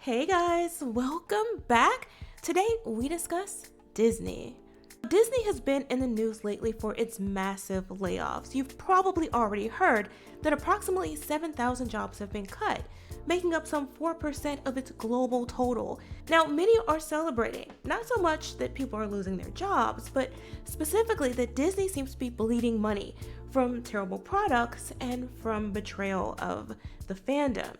Hey guys, welcome back. Today we discuss Disney. Disney has been in the news lately for its massive layoffs. You've probably already heard that approximately 7,000 jobs have been cut, making up some 4% of its global total. Now, many are celebrating, not so much that people are losing their jobs, but specifically that Disney seems to be bleeding money from terrible products and from betrayal of the fandom.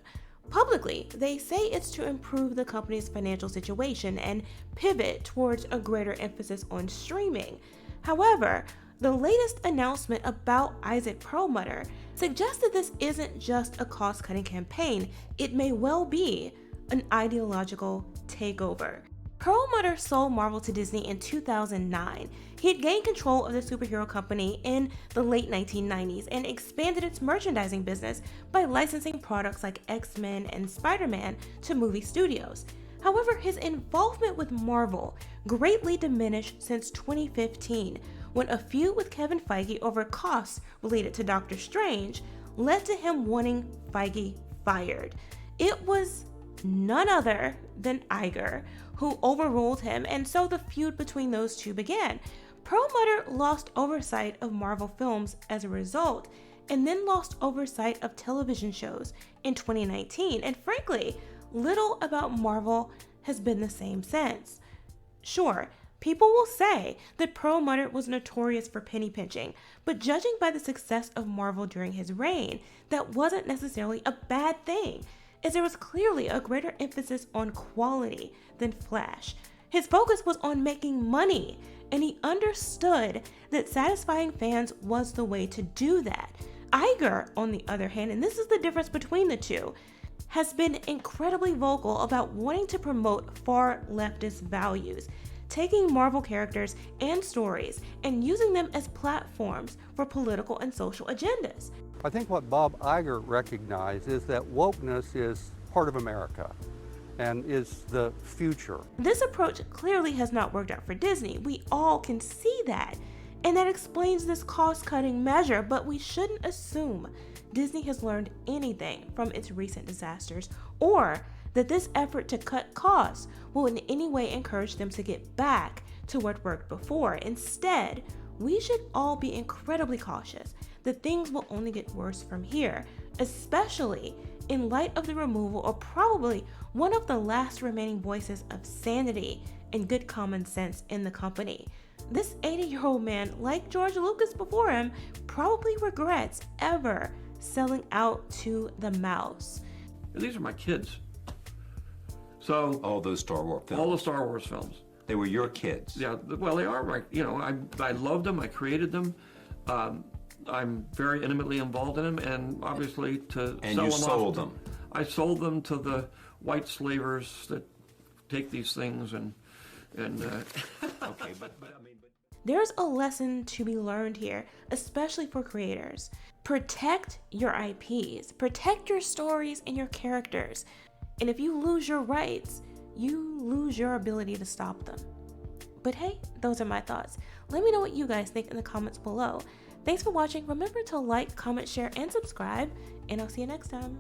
Publicly, they say it's to improve the company's financial situation and pivot towards a greater emphasis on streaming. However, the latest announcement about Isaac Perlmutter suggests that this isn't just a cost-cutting campaign, it may well be an ideological takeover. Perlmutter sold Marvel to Disney in 2009. He had gained control of the superhero company in the late 1990s and expanded its merchandising business by licensing products like X-Men and Spider-Man to movie studios. However, his involvement with Marvel greatly diminished since 2015, when a feud with Kevin Feige over costs related to Doctor Strange led to him wanting Feige fired. It was none other than Iger who overruled him, and so the feud between those two began. Perlmutter lost oversight of Marvel films as a result, and then lost oversight of television shows in 2019, and frankly, little about Marvel has been the same since. Sure, people will say that Perlmutter was notorious for penny pinching, but judging by the success of Marvel during his reign, that wasn't necessarily a bad thing, as there was clearly a greater emphasis on quality than flash. His focus was on making money, and he understood that satisfying fans was the way to do that. Iger, on the other hand, and this is the difference between the two, has been incredibly vocal about wanting to promote far leftist values, taking Marvel characters and stories and using them as platforms for political and social agendas. I think what Bob Iger recognized is that wokeness is part of America and is the future. This approach clearly has not worked out for Disney. We all can see that. And that explains this cost-cutting measure, but we shouldn't assume Disney has learned anything from its recent disasters, or that this effort to cut costs will in any way encourage them to get back to what worked before. Instead, we should all be incredibly cautious that things will only get worse from here, especially in light of the removal of probably one of the last remaining voices of sanity and good common sense in the company. This 80-year-old man, like George Lucas before him, probably regrets ever selling out to the mouse. These are my kids. So all those Star Wars films. All the Star Wars films. They were your kids. Yeah, well, they are right. You know, I loved them. I created them. I'm very intimately involved in them, and obviously to and sell you them sold off, them. I sold them to the white slavers that take these things and. Okay, but I mean. There's a lesson to be learned here, especially for creators. Protect your IPs, protect your stories and your characters. And if you lose your rights, you lose your ability to stop them. But hey, those are my thoughts. Let me know what you guys think in the comments below. Thanks for watching. Remember to like, comment, share, and subscribe, and I'll see you next time.